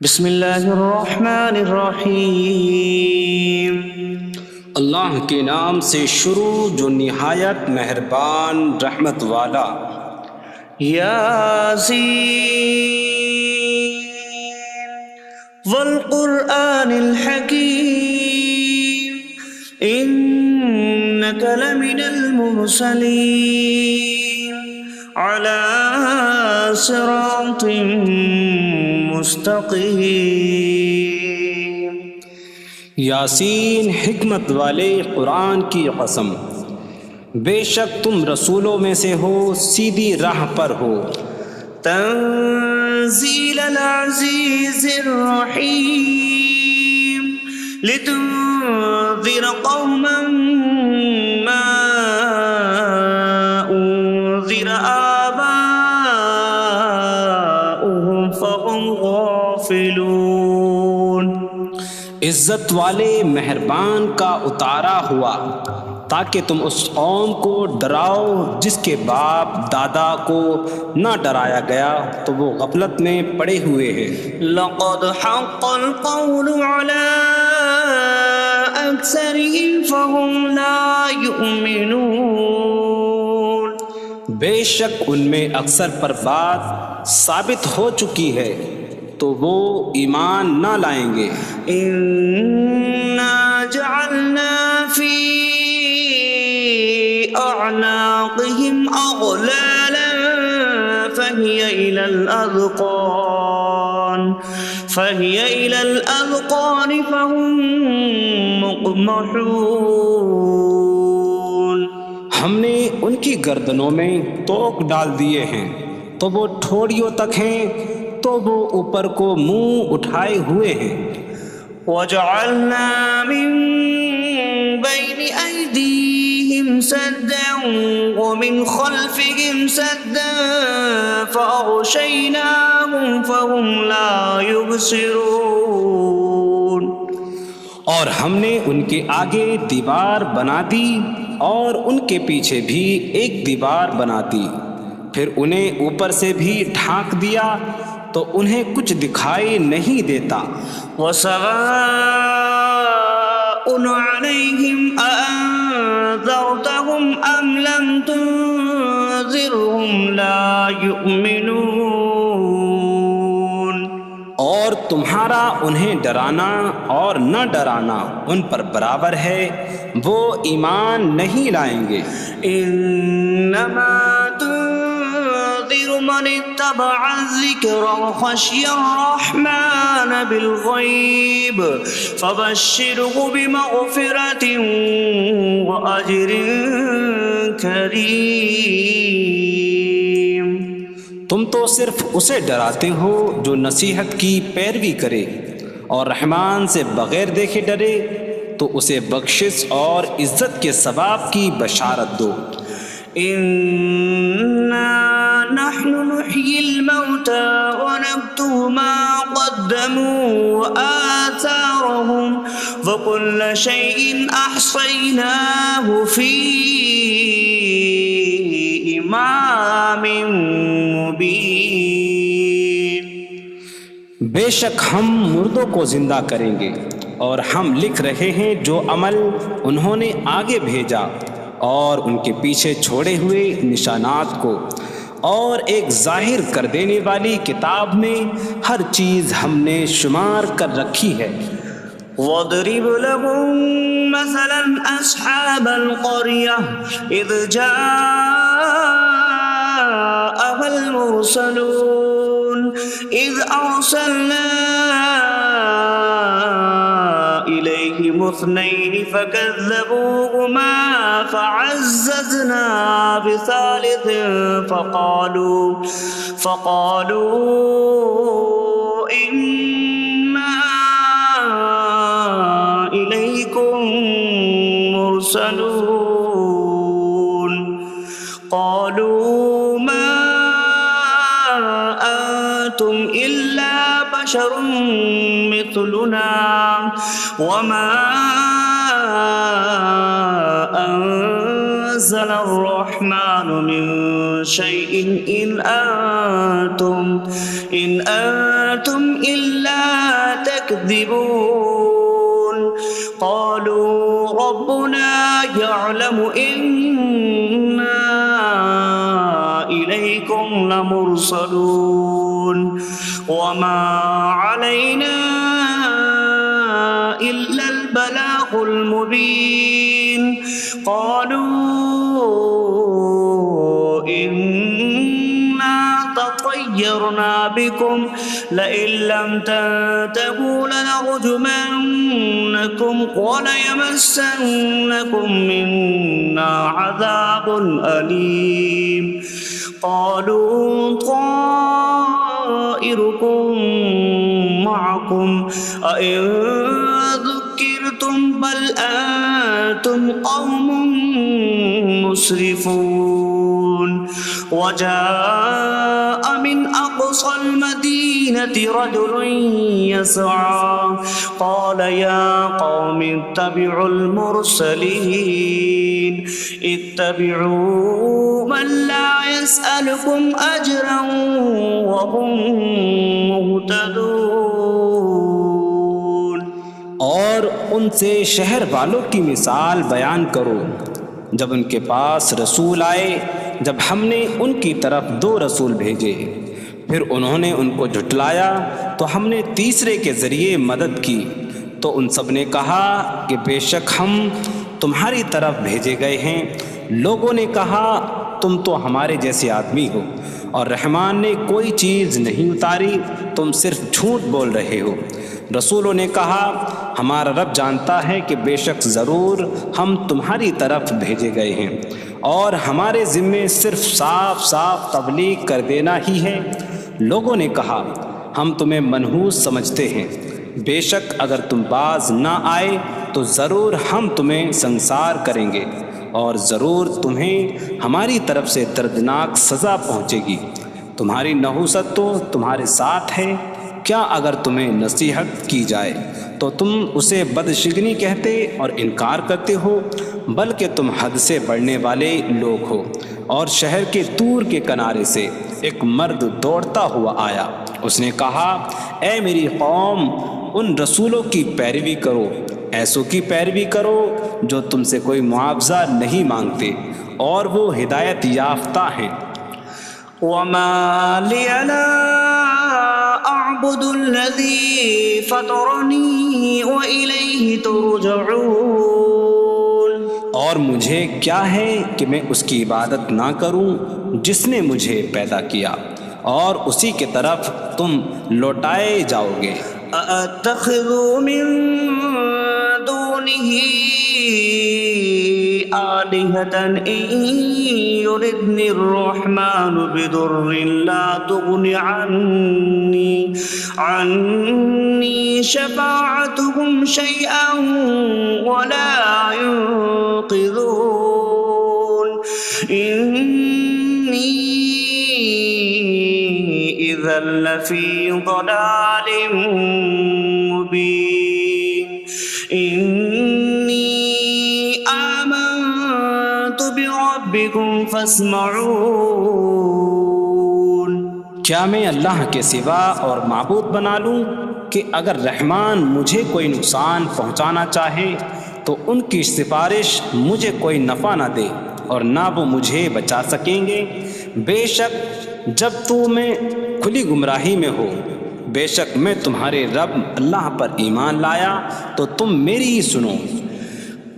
بسم اللہ الرحمن الرحیم۔ اللہ کے نام سے شروع جو نہایت مہربان رحمت والا۔ یاسین والقرآن الحکیم انک لمن المرسلین علی صراط مستقیم۔ یاسین حکمت والے قرآن کی قسم، بے شک تم رسولوں میں سے ہو، سیدھی راہ پر ہو۔ تنزیل العزیز الرحیم لتنذر قوما ما انذر آباؤهم فهم غافلون۔ عزت والے مہربان کا اتارا ہوا تاکہ تم اس قوم کو ڈراؤ جس کے باپ دادا کو نہ ڈرایا گیا تو وہ غفلت میں پڑے ہوئے ہیں۔ لقد حق القول على أكثرهم فهم لا يؤمنون۔ بے شک ان میں اکثر پر بات ثابت ہو چکی ہے تو وہ ایمان نہ لائیں گے۔ إنا جعلنا في أعناقهم أغلالا فهي إلى الأذقان فهم مقمحون۔ ہم نے ان کی گردنوں میں توق ڈال دیے ہیں تو وہ ٹھوڑیوں تک ہیں، تو وہ اوپر کو منہ اٹھائے ہوئے ہیں۔ وجعلنا من بين أيديهم سدا ومن خلفهم سدا فأغشيناهم فهم لا يبصرون۔ اور ہم نے ان کے آگے دیوار بنا دی اور ان کے پیچھے بھی ایک دیوار بنا دی، پھر انہیں اوپر سے بھی ڈھانک دیا تو انہیں کچھ دکھائی نہیں دیتا۔ وسواء عليهم أأنذرتهم أم لم تنذرهم لا يؤمنون۔ اور تمہارا انہیں ڈرانا اور نہ ڈرانا ان پر برابر ہے، وہ ایمان نہیں لائیں گے۔ انما تنذر من اتبع الذکر وخشی الرحمن بالغیب فبشره بمغفرة وأجر کریم۔ تم تو صرف اسے ڈراتے ہو جو نصیحت کی پیروی کرے اور رحمان سے بغیر دیکھے ڈرے، تو اسے بخشش اور عزت کے ثواب کی بشارت دو۔ انا نحن نحيي الموتى ونكتب ما قدموا وآثارهم وكل شيء أحصيناه في إمام مبين۔ بے شک ہم مردوں کو زندہ کریں گے اور ہم لکھ رہے ہیں جو عمل انہوں نے آگے بھیجا اور ان کے پیچھے چھوڑے ہوئے نشانات کو، اور ایک ظاہر کر دینے والی کتاب میں ہر چیز ہم نے شمار کر رکھی ہے۔ وَاضْرِبْ لَهُم مَّثَلًا أَصْحَابَ الْقَرْيَةِ إِذْ جَاءَهَا الْمُرْسَلُونَ إِذْ أَرْسَلْنَا إِلَيْهِمُ اثْنَيْنِ فَكَذَّبُوهُمَا فَعَزَّزْنَا بِثَالِثٍ فَقَالُوا إِنَّا إِلَيْكُمْ مُرْسَلُونَ۔ قَالُوا مَا أَنتُمْ إِلَّا بَشَرٌ مِثْلُنَا وَمَا أَنتُمْ نزل الرحمن من شيء إن أنتم إلا تكذبون قالوا ربنا يعلم إنا إليكم لمرسلون وما علينا إلا البلاغ المبين قالوا إنا تطيرنا بكم لئن لم تنتهوا لنرجمنكم وليمسنكم منا عذاب أليم قالوا طائركم معكم أئن ذكرتم بل أنتم قوم مسرفون وجاء من أقصى المدينة رجل يسعى قال يا قوم اتبعوا المرسلين اتبعوا من لا يسألكم أجرا وهم مهتدون اور ان سے شہر والوں کی مثال بیان کرو جب ان کے پاس رسول آئے جب ہم نے ان کی طرف 2 رسول بھیجے پھر انہوں نے ان کو جھٹلایا تو ہم نے تیسرے کے ذریعے مدد کی تو ان سب نے کہا کہ بے شک ہم تمہاری طرف بھیجے گئے ہیں لوگوں نے کہا تم تو ہمارے جیسے آدمی ہو اور رحمان نے کوئی چیز نہیں اتاری تم صرف جھوٹ بول رہے ہو رسولوں نے کہا ہمارا رب جانتا ہے کہ بے شک ضرور ہم تمہاری طرف بھیجے گئے ہیں اور ہمارے ذمے صرف صاف صاف تبلیغ کر دینا ہی ہے لوگوں نے کہا ہم تمہیں منحوس سمجھتے ہیں بے شک اگر تم باز نہ آئے تو ضرور ہم تمہیں سنسار کریں گے اور ضرور تمہیں ہماری طرف سے دردناک سزا پہنچے گی تمہاری نحوست تو تمہارے ساتھ ہے کیا اگر تمہیں نصیحت کی جائے تو تم اسے بدشگنی کہتے اور انکار کرتے ہو بلکہ تم حد سے بڑھنے والے لوگ ہو اور شہر کے دور کے کنارے سے ایک مرد دوڑتا ہوا آیا اس نے کہا اے میری قوم ان رسولوں کی پیروی کرو ایسوں کی پیروی کرو جو تم سے کوئی معاوضہ نہیں مانگتے اور وہ ہدایت یافتہ ہیں وما لي لا أعبد الذي فطرني وإليه ترجعون اور مجھے کیا ہے کہ میں اس کی عبادت نہ کروں جس نے مجھے پیدا کیا اور اسی کی طرف تم لوٹائے جاؤ گے أأتخذ من دونه آلهة إن يردني الرحمن بضر لا تغن عني شفاعتهم شيئا ولا ينقذون إني إذا لفي ضلال مبين إني آمنت بربكم فاسمعون کیا میں اللہ کے سوا اور معبود بنا لوں کہ اگر رحمان مجھے کوئی نقصان پہنچانا چاہے تو ان کی سفارش مجھے کوئی نفع نہ دے اور نہ وہ مجھے بچا سکیں گے بے شک جب میں کھلی گمراہی میں ہو بے شک میں تمہارے رب اللہ پر ایمان لایا تو تم میری ہی سنو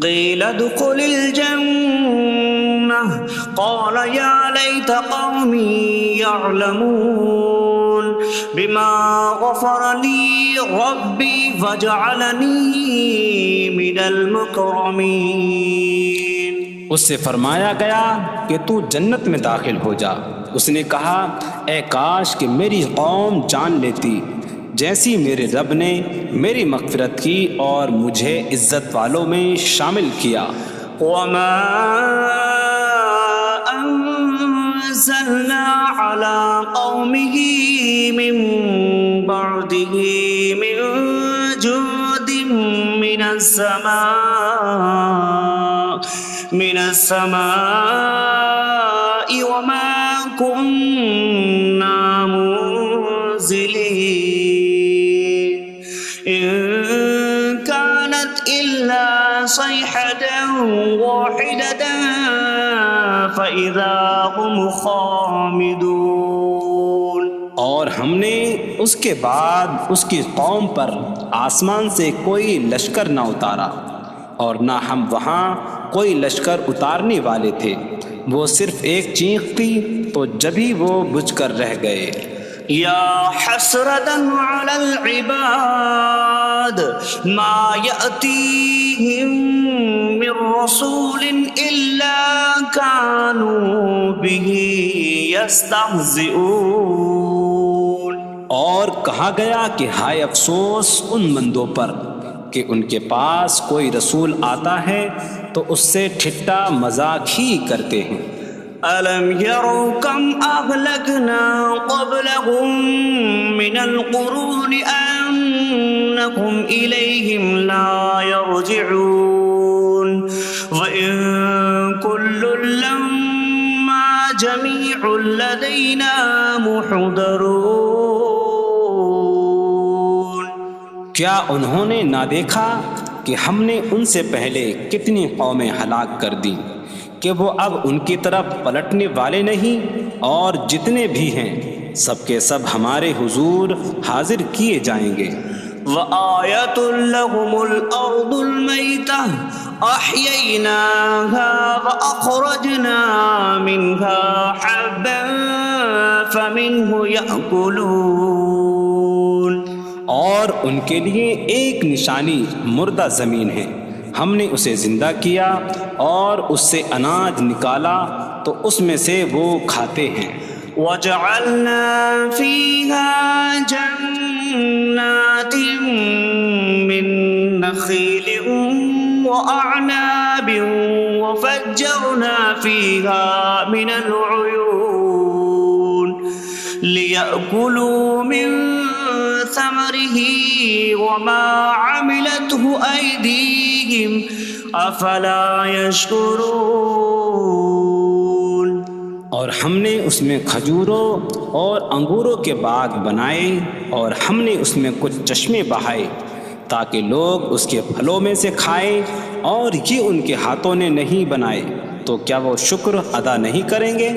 قيل ادخل الجنة قال يا ليت قومي يعلمون بما غفر لي ربي فجعلني من المكرمين اس سے فرمایا گیا کہ تو جنت میں داخل ہو جا اس نے کہا اے کاش کہ میری قوم جان لیتی جیسی میرے رب نے میری مغفرت کی اور مجھے عزت والوں میں شامل کیا وما أنزلنا على قومه من بعده من جود من السماء من السماء وما كنا منزلين إن كانت إلا صيحة واحدة فإذا هم خامدون۔ اور ہم نے اس کے بعد اس کی قوم پر آسمان سے کوئی لشکر نہ اتارا، اور نہ ہم وہاں کوئی لشکر اتارنے والے تھے، وہ صرف ایک چیخ تھی تو جبھی وہ بجھ کر رہ گئے۔ یا حسرة على العباد ما يأتيهم من رسول إلا كانوا به يستهزئون۔ اور کہا گیا کہ ہائے افسوس ان بندوں پر کہ ان کے پاس کوئی رسول آتا ہے تو اس سے ٹھٹا مذاق ہی کرتے ہیں۔ أَلَمْ يَرَوْا كَمْ أَهْلَكْنَا قَبْلَهُمْ مِنَ الْقُرُونِ أَنَّكُمْ إِلَيْهِمْ لَا يَرْجِعُونَ وَإِن كُلٌّ لَّمَّا جَمِيعٌ لَّدَيْنَا مُحْضَرُونَ۔ کیا انہوں نے نہ دیکھا کہ ہم نے ان سے پہلے کتنی قومیں ہلاک کر دیں کہ وہ اب ان کی طرف پلٹنے والے نہیں، اور جتنے بھی ہیں سب کے سب ہمارے حضور حاضر کیے جائیں گے۔ وَآيَةٌ لَّهُمُ الْأَرْضُ الْمَيْتَةُ أَحْيَيْنَاهَا وَأَخْرَجْنَا مِنْهَا حَبًّا فَمِنْهُ يَأْكُلُونَ۔ اور ان کے لیے ایک نشانی مردہ زمین ہے، ہم نے اسے زندہ کیا اور اس سے اناج نکالا تو اس میں سے وہ کھاتے ہیں۔ وَجَعَلْنَا فِيهَا جَنَّاتٍ مِّن نَّخِيلٍ وَأَعْنَابٍ وَفَجَّرْنَا فِيهَا مِنَ الْعُيُونِ لِيَأْكُلُوا مِن ثَمَرِهِ وَمَا عَمِلَتْهُ أَيْدِيهِمْ أَفَلَا يَشْكُرُونَ۔ اور ہم نے اس میں کھجوروں اور انگوروں کے باغ بنائے، اور ہم نے اس میں کچھ چشمے بہائے تاکہ لوگ اس کے پھلوں میں سے کھائیں، اور یہ ان کے ہاتھوں نے نہیں بنائے، تو کیا وہ شکر ادا نہیں کریں گے؟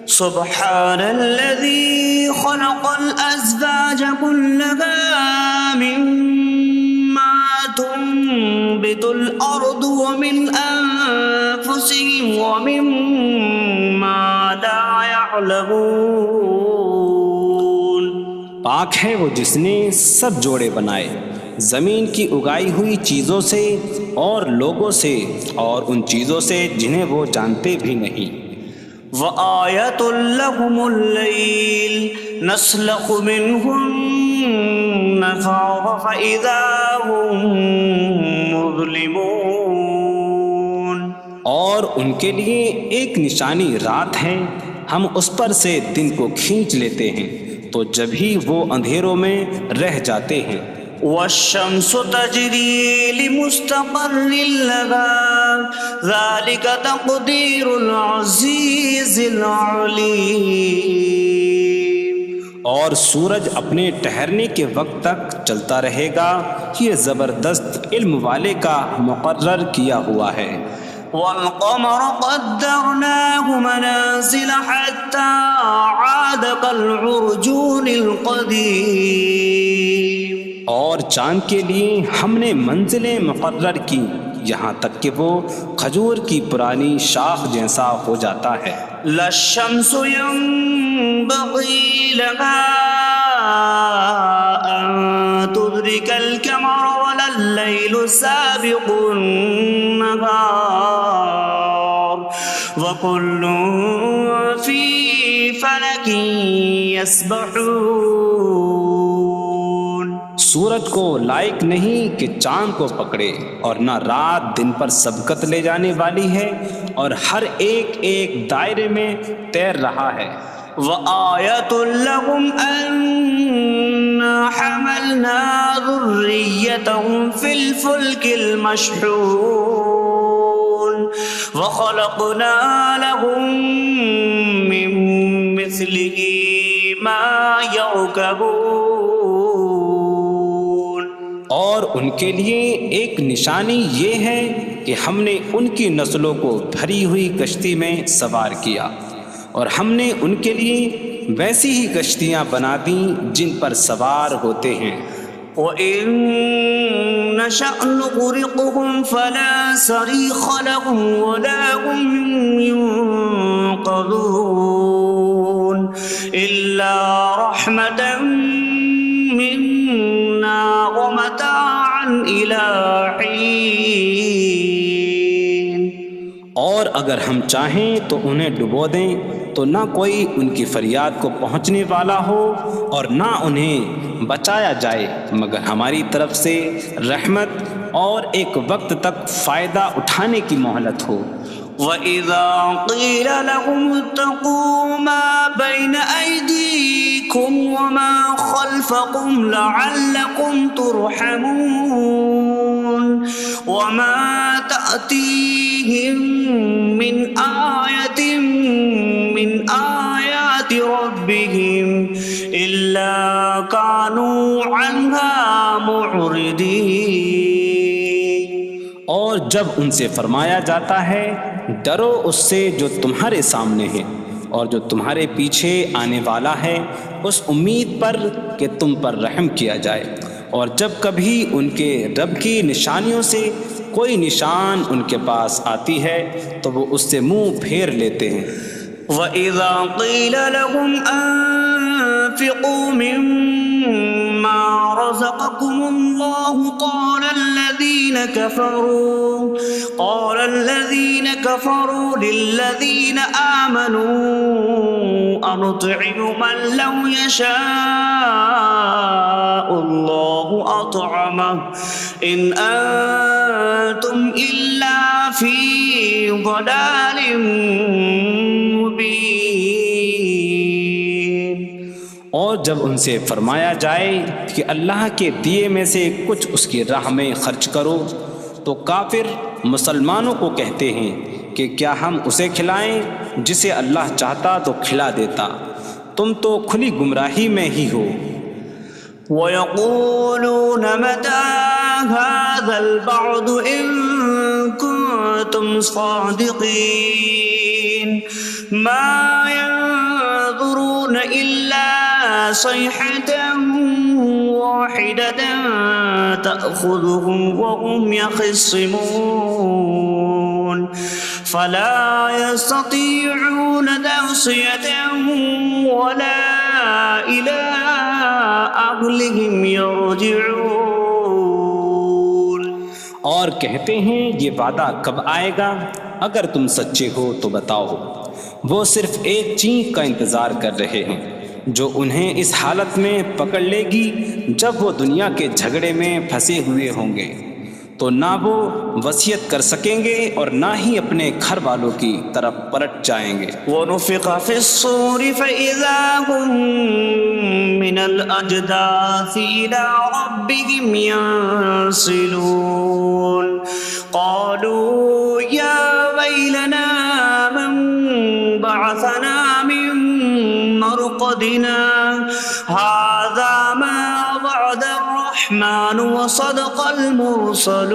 سبحان الذي خلق الأزواج كلها مما تنبت الأرض ومن أنفسهم ومما لا يعلمون۔ پاک ہے وہ جس نے سب جوڑے بنائے زمین کی اگائی ہوئی چیزوں سے اور لوگوں سے اور ان چیزوں سے جنہیں وہ جانتے بھی نہیں۔ وَآيَةٌ لَّهُمُ اللَّيْلُ نَسْلَخُ مِنْهُ النَّهَارَ فَإِذَا هُم مُظْلِمُونَ۔ اور ان کے لیے ایک نشانی رات ہے، ہم اس پر سے دن کو کھینچ لیتے ہیں تو جبھی وہ اندھیروں میں رہ جاتے ہیں۔ وَالشَّمْسُ تَجْرِي لِمُسْتَقَرٍّ لَّهَا ذَلِكَ تَقْدِيرُ الْعَزِيزِ الْعَلِيمِ۔ اور سورج اپنے ٹھہرنے کے وقت تک چلتا رہے گا، یہ زبردست علم والے کا مقرر کیا ہوا ہے۔ وَالْقَمَرَ قَدَّرْنَاهُ مَنَازِلَ حَتَّى عَادَ كَالْعُرْجُونِ الْقَدِيمِ۔ اور چاند کے لیے ہم نے منزلیں مقرر کی یہاں تک کہ وہ کھجور کی پرانی شاخ جیسا ہو جاتا ہے۔ لا الشمس ينبغي لها أن تدرك القمر ولا الليل سابق النهار وكل في فلك يسبحون۔ سورج کو لائق نہیں کہ چاند کو پکڑے، اور نہ رات دن پر سبقت لے جانے والی ہے، اور ہر ایک ایک دائرے میں تیر رہا ہے۔ وَآيَةٌ لَّهُمْ أَنَّا حَمَلْنَا ذُرِّيَّتَهُمْ فِي الْفُلْكِ الْمَشْحُونِ۔ وخلقنا لهم من مثله ما يركبون. اور ان کے لیے ایک نشانی یہ ہے کہ ہم نے ان کی نسلوں کو بھری ہوئی کشتی میں سوار کیا، اور ہم نے ان کے لیے ویسی ہی کشتیاں بنا دیں جن پر سوار ہوتے ہیں. وَإِن نَّشَأْ نُغْرِقْهُمْ فَلَا صَرِيخَ لَهُمْ وَلَا هُمْ يُنقَذُونَ إِلَّا رَحْمَةً مِّنَّا وَمَتَاعًا إِلَىٰ حِينٍ. اور اگر ہم چاہیں تو انہیں ڈبو دیں تو نہ کوئی ان کی فریاد کو پہنچنے والا ہو اور نہ انہیں بچایا جائے مگر ہماری طرف سے رحمت اور ایک وقت تک فائدہ اٹھانے کی مہلت ہو. وَإِذَا قِيلَ لَهُمُ اتَّقُوا مَا بَيْنَ أَيْدِيكُمْ وَمَا خَلْفَكُمْ لَعَلَّكُمْ تُرْحَمُونَ وَمَا تَأْتِيهِم مِّنْ آيَةٍ مِّنْ آيَاتِ رَبِّهِمْ إِلَّا كَانُوا عَنْهَا مُعْرِضِينَ. اور جب ان سے فرمایا جاتا ہے ڈرو اس سے جو تمہارے سامنے ہے اور جو تمہارے پیچھے آنے والا ہے، اس امید پر کہ تم پر رحم کیا جائے، اور جب کبھی ان کے رب کی نشانیوں سے کوئی نشان ان کے پاس آتی ہے تو وہ اس سے منہ پھیر لیتے ہیں. وَإِذَا قِيلَ لَهُمْ أَنفِقُوا مِمَّا رَزَقَكُمُ اللَّهُ قَالَ الَّذِينَ كَفَرُوا لِلَّذِينَ آمَنُوا أَنُطْعِمُ مَن لَّوْ يَشَاءُ اللَّهُ أَطْعَمَهُ إِنْ أَنتُمْ إِلَّا فِي ضَلَالٍ مُّبِينٍ. اور جب ان سے فرمایا جائے کہ اللہ کے دیے میں سے کچھ اس کی راہ میں خرچ کرو تو کافر مسلمانوں کو کہتے ہیں کہ کیا ہم اسے کھلائیں جسے اللہ چاہتا تو کھلا دیتا، تم تو کھلی گمراہی میں ہی ہو. وَيَقُولُونَ مَتَىٰ هَٰذَا الْوَعْدُ إِن كُنتُمْ صَادِقِينَ مَا يَنظُرُونَ إِلَّا صَيْحَةً وَاحِدَةً تَأْخُذُهُمْ وَهُمْ يَخِصِّمُونَ فَلَا يَسْتَطِيعُونَ تَوْصِيَةً وَلَا إِلَىٰ أَهْلِهِمْ يَرْجِعُونَ. اور کہتے ہیں یہ وعدہ کب آئے گا؟ اگر تم سچے ہو تو بتاؤ. وہ صرف ایک چینک کا انتظار کر رہے ہیں جو انہیں اس حالت میں پکڑ لے گی جب وہ دنیا کے جھگڑے میں پھنسے ہوئے ہوں گے، تو نہ وہ وصیت کر سکیں گے اور نہ ہی اپنے گھر والوں کی طرف پلٹ جائیں گے. وَنُفِخَ فِي الصُّورِ فَإِذَا هُم مِّنَ الْأَجْدَاثِ إِلَىٰ رَبِّهِمْ يَنسِلُونَ قَالُوا يَا وَيْلَنَا مَن بَعَثَنَا مِن مَّرْقَدِنَا هَٰذَا مَا وَعَدَ الرَّحْمَٰنُ وَصَدَقَ الْمُرْسَلُونَ.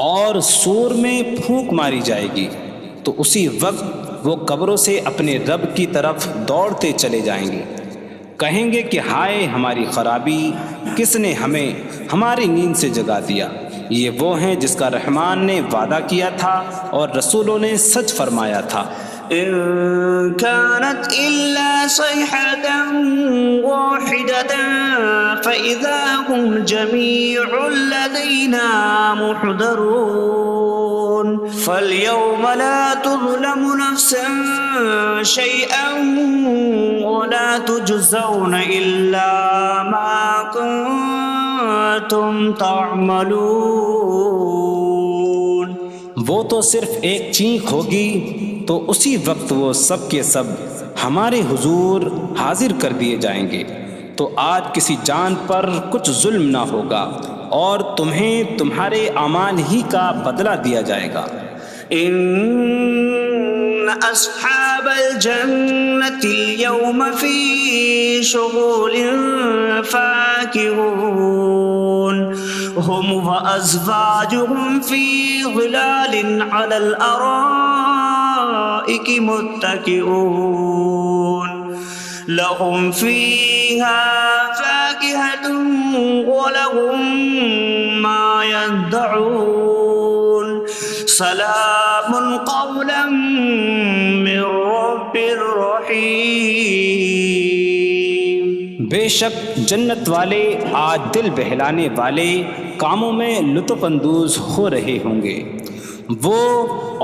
اور سور میں پھونک ماری جائے گی تو اسی وقت وہ قبروں سے اپنے رب کی طرف دوڑتے چلے جائیں گے، کہیں گے کہ ہائے ہماری خرابی، کس نے ہمیں ہماری نیند سے جگا دیا. یہ وہ ہیں جس کا رحمان نے وعدہ کیا تھا اور رسولوں نے سچ فرمایا تھا. إن كانت إلا صيحة واحدة فإذا هم جميع لدينا محضرون. فاليوم لا تظلم نفس شيئا ولا تجزون إلا ما كنتم تعملون. وہ تو صرف ایک چینک ہوگی تو اسی وقت وہ سب کے سب ہمارے حضور حاضر کر دیے جائیں گے، تو آج کسی جان پر کچھ ظلم نہ ہوگا اور تمہیں تمہارے اعمال ہی کا بدلہ دیا جائے گا۔ إن أصحاب الجنة اليوم في شغل فاكهون هم وأزواجهم في ظلال على الأرائك متكئون لهم فيها فاكهة ولهم ما يدعون سلام قولا من رب رحیم۔ بے شک جنت والے آج دل بہلانے والے کاموں میں لطف اندوز ہو رہے ہوں گے۔ وہ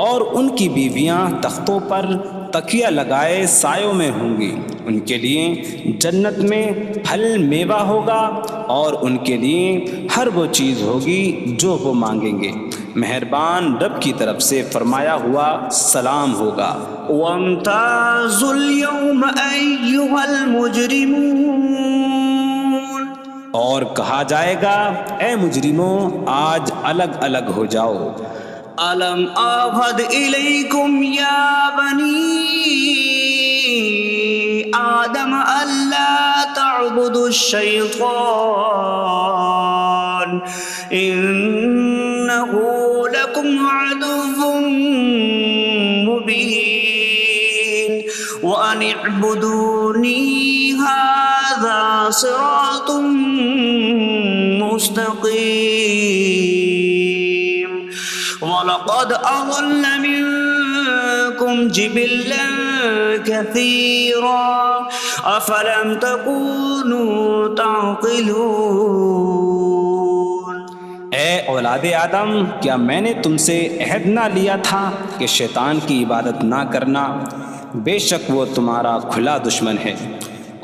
اور ان کی بیویاں تختوں پر تکیہ لگائے سایوں میں ہوں گی۔ ان کے لیے جنت میں پھل میوہ ہوگا اور ان کے لیے ہر وہ چیز ہوگی جو وہ مانگیں گے۔ مہربان رب کی طرف سے فرمایا ہوا سلام ہوگا۔ وامتازوا اليوم أيها المجرمون، اور کہا جائے گا اے مجرموں آج الگ الگ ہو جاؤ۔ ألم أعهد إليكم يا بني آدم ألا تعبدوا الشيطان إنه لكم عدو مبين وأن اعبدوني هذا صراط مستقيم وَلَقَدْ أَضَلَّ مِنكُمْ جِبِلًّا كَثِيرًا أَفَلَمْ تَكُونُوا تَعْقِلُونَ۔ اے اولاد آدم، کیا میں نے تم سے عہد نہ لیا تھا کہ شیطان کی عبادت نہ کرنا؟ بے شک وہ تمہارا کھلا دشمن ہے،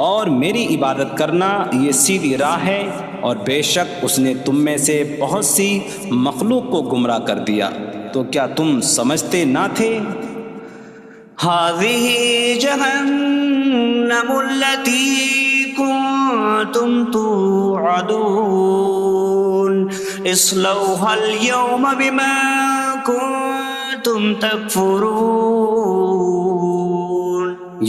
اور میری عبادت کرنا یہ سیدھی راہ ہے، اور بے شک اس نے تم میں سے بہت سی مخلوق کو گمراہ کر دیا، تو کیا تم سمجھتے نہ تھے؟ هذه جهنم التي كنتم توعدون اصلوها اليوم بما كنتم تكفرون۔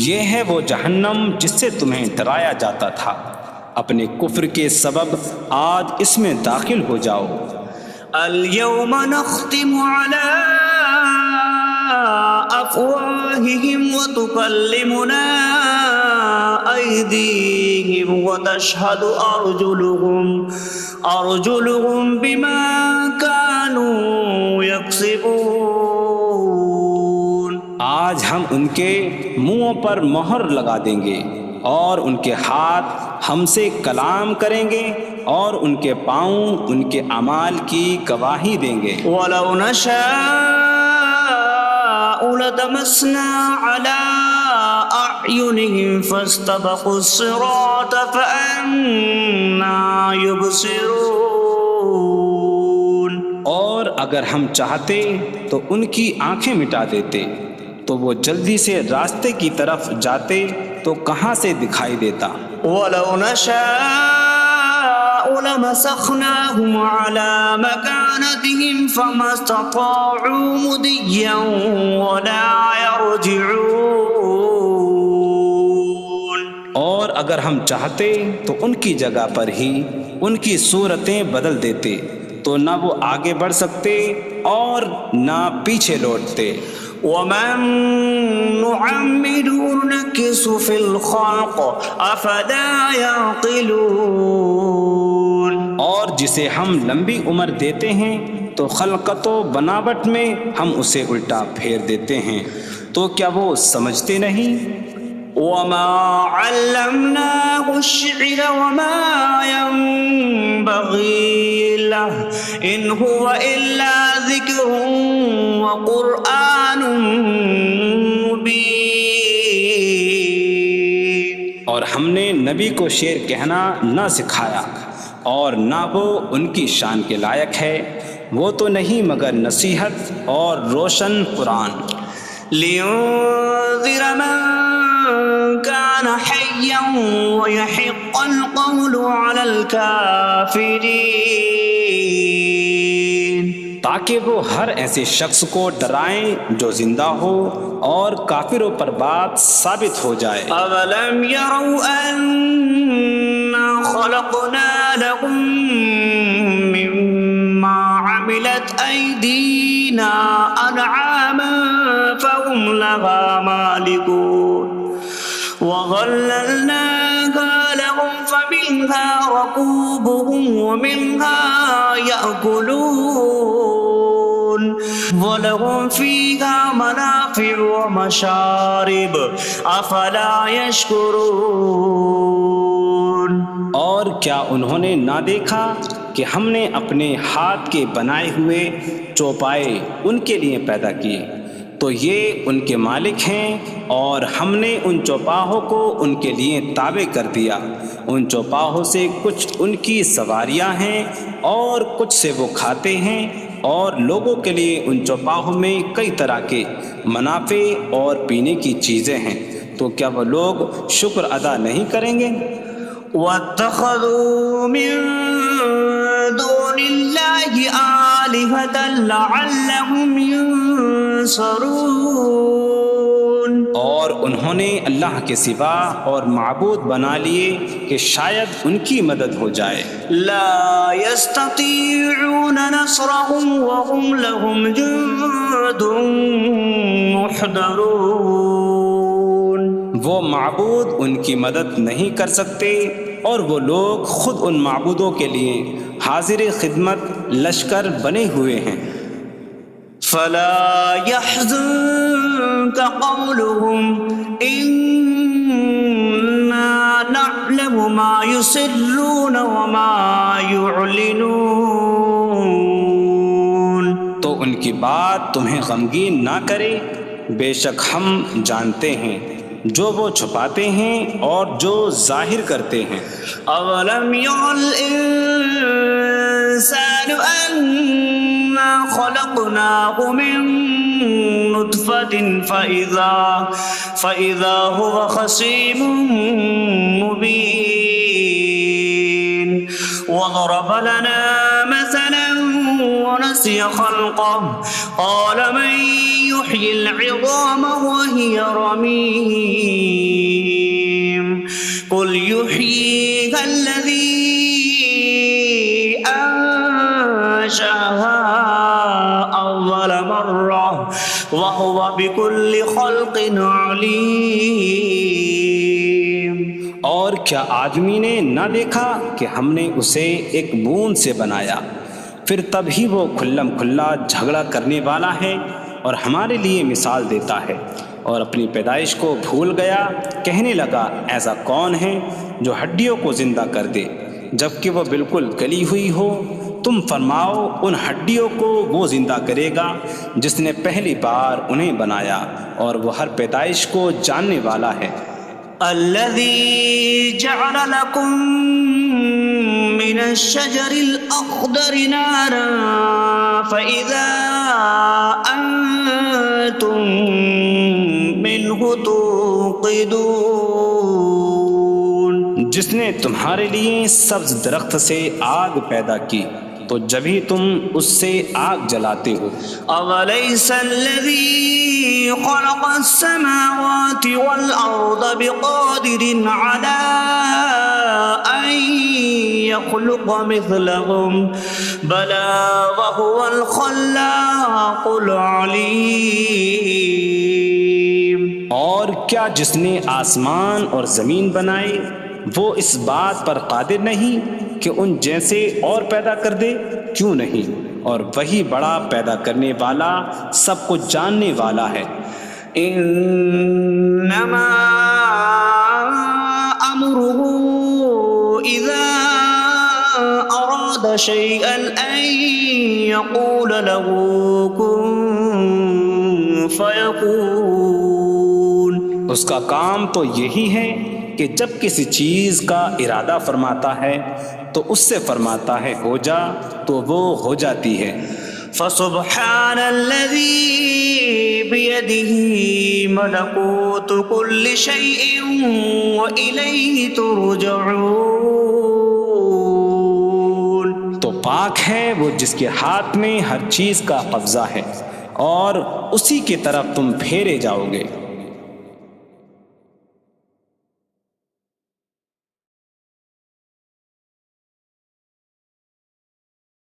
یہ ہے وہ جہنم جس سے تمہیں ڈرایا جاتا تھا، اپنے کفر کے سبب آج اس میں داخل ہو جاؤ۔ اليوم نختم على أفواههم وتكلمنا أيديهم وتشهد أرجلهم بما كانوا يكسبون۔ آج ہم ان کے منہوں پر مہر لگا دیں گے، اور ان کے ہاتھ ہم سے کلام کریں گے، اور ان کے پاؤں ان کے اعمال کی گواہی دیں گے۔ وَلَوْ نَشَاءُ لَطَمَسْنَا عَلَىٰ أَعْيُنِهِمْ فَاسْتَبَقُوا الصِّرَاطَ فَأَنَّىٰ يُبْصِرُونَ۔ اور اگر ہم چاہتے تو ان کی آنکھیں مٹا دیتے، تو وہ جلدی سے راستے کی طرف جاتے تو کہاں سے دکھائی دیتا۔ وَلَوْ نَشَاءُ لَمَسَخْنَاهُمْ عَلَىٰ مَكَانَتِهِمْ فَمَا اسْتَطَاعُوا مُضِيًّا وَلَا يَرْجِعُونَ۔ اور اگر ہم چاہتے تو ان کی جگہ پر ہی ان کی صورتیں بدل دیتے، تو نہ وہ آگے بڑھ سکتے اور نہ پیچھے لوٹتے۔ وَمَن نُّعَمِّرْهُ نُنَكِّسْهُ فِي الْخَلْقِ أَفَلَا يَعْقِلُونَ۔ اور جسے ہم لمبی عمر دیتے ہیں تو خلقت و بناوٹ میں ہم اسے الٹا پھیر دیتے ہیں، تو کیا وہ سمجھتے نہیں؟ وَمَا عَلَّمْنَاهُ الشِّعْرَ وَمَا يَنبَغِي لَهُ إِنْ هُوَ إِلَّا ذِكْرٌ وَقُرْآنٌ مُّبِينٌ۔ اور ہم نے نبی کو شعر کہنا نہ سکھایا، اور نہ وہ ان کی شان کے لائق ہے، وہ تو نہیں مگر نصیحت اور روشن قرآن۔ لِيُنذِرَ مَن كَانَ حَيًّا حيا ويحق القول على الكافرين تاکہ وہ ہر ایسے شخص کو ڈرائیں جو زندہ ہو اور کافروں پر بات ثابت ہو جائے۔ أولم يروا أنا خلقنا لهم مما عملت أيدينا أنعاما فهم لها مالكون وظللناها لهم فمنها ركوبهم ومنها يأكلون وَلَهُمْ فِيهَا مَنَافِعُ وَمَشَارِبُ أَفَلَا يَشْكُرُونَ۔ اور کیا انہوں نے نہ دیکھا کہ ہم نے اپنے ہاتھ کے بنائے ہوئے چوپائے ان کے لیے پیدا کیے، تو یہ ان کے مالک ہیں، اور ہم نے ان چوپاہوں کو ان کے لیے تابع کر دیا۔ ان چوپاہوں سے کچھ ان کی سواریاں ہیں اور کچھ سے وہ کھاتے ہیں، اور لوگوں کے لیے ان چوپاہوں میں کئی طرح کے منافع اور پینے کی چیزیں ہیں، تو کیا وہ لوگ شکر ادا نہیں کریں گے؟ وَاتَّخَذُوا مِن دُونِ اللَّهِ آلِهَةً لَعَلَّهُمْ يُنصَرُونَ۔ اور انہوں نے اللہ کے سوا اور معبود بنا لیے کہ شاید ان کی مدد ہو جائے۔ لا يستطيعون نصرهم وهم لهم جند محضرون۔ وہ معبود ان کی مدد نہیں کر سکتے، اور وہ لوگ خود ان معبودوں کے لیے حاضر خدمت لشکر بنے ہوئے ہیں۔ فلا يحزنك قولهم إنا نعلم ما يسرون وما يعلنون۔ تو ان کی بات تمہیں غمگین نہ کرے، بے شک ہم جانتے ہیں جو وہ چھپاتے ہیں اور جو ظاہر کرتے ہیں۔ اولم ير الانسان انا خلقناه من نطفة فإذا هو خصيم مبين وضرب لنا مثلا ونسي خلقه قال من يحيي العظام وهي رميم قل يحييها الذي أنشأها أول مرة وهو بكل خلق عليم۔ اور کیا آدمی نے نہ دیکھا کہ ہم نے اسے ایک بوند سے بنایا، پھر تب ہی وہ کھلم کھلا جھگڑا کرنے والا ہے اور ہمارے لیے مثال دیتا ہے، اور اپنی پیدائش کو بھول گیا، کہنے لگا ایسا کون ہے جو ہڈیوں کو زندہ کر دے جبکہ وہ بالکل گلی ہوئی ہو؟ تم فرماؤ ان ہڈیوں کو وہ زندہ کرے گا جس نے پہلی بار انہیں بنایا، اور وہ ہر پیدائش کو جاننے والا ہے۔ الذي جعل لكم من الشجر الأخضر نارا فإذا أنتم منه توقدون۔ جس نے تمہارے لیے سبز درخت سے آگ پیدا کی تو جبھی تم اس سے آگ جلاتے ہو۔ أَوَلَيْسَ الَّذِي خَلَقَ السَّمَاوَاتِ وَالْأَرْضَ بِقَادِرٍ عَلَىٰ أَن يَخْلُقَ مِثْلَهُم بَلَىٰ وَهُوَ الْخَلَّاقُ الْعَلِيمُ۔ اور کیا جس نے آسمان اور زمین بنائے وہ اس بات پر قادر نہیں کہ ان جیسے اور پیدا کر دے؟ کیوں نہیں، اور وہی بڑا پیدا کرنے والا سب کچھ جاننے والا ہے۔ انما امره اذا اراد شيئا ان يقول له كن فيكون۔ اس کا کام تو یہی ہے کہ جب کسی چیز کا ارادہ فرماتا ہے تو اس سے فرماتا ہے ہو جا، تو وہ ہو جاتی ہے۔ فسبحان الذي بيده ملكوت كل شيء وإليه ترجعون. تو پاک ہے وہ جس کے ہاتھ میں ہر چیز کا قبضہ ہے اور اسی کی طرف تم پھیرے جاؤ گے.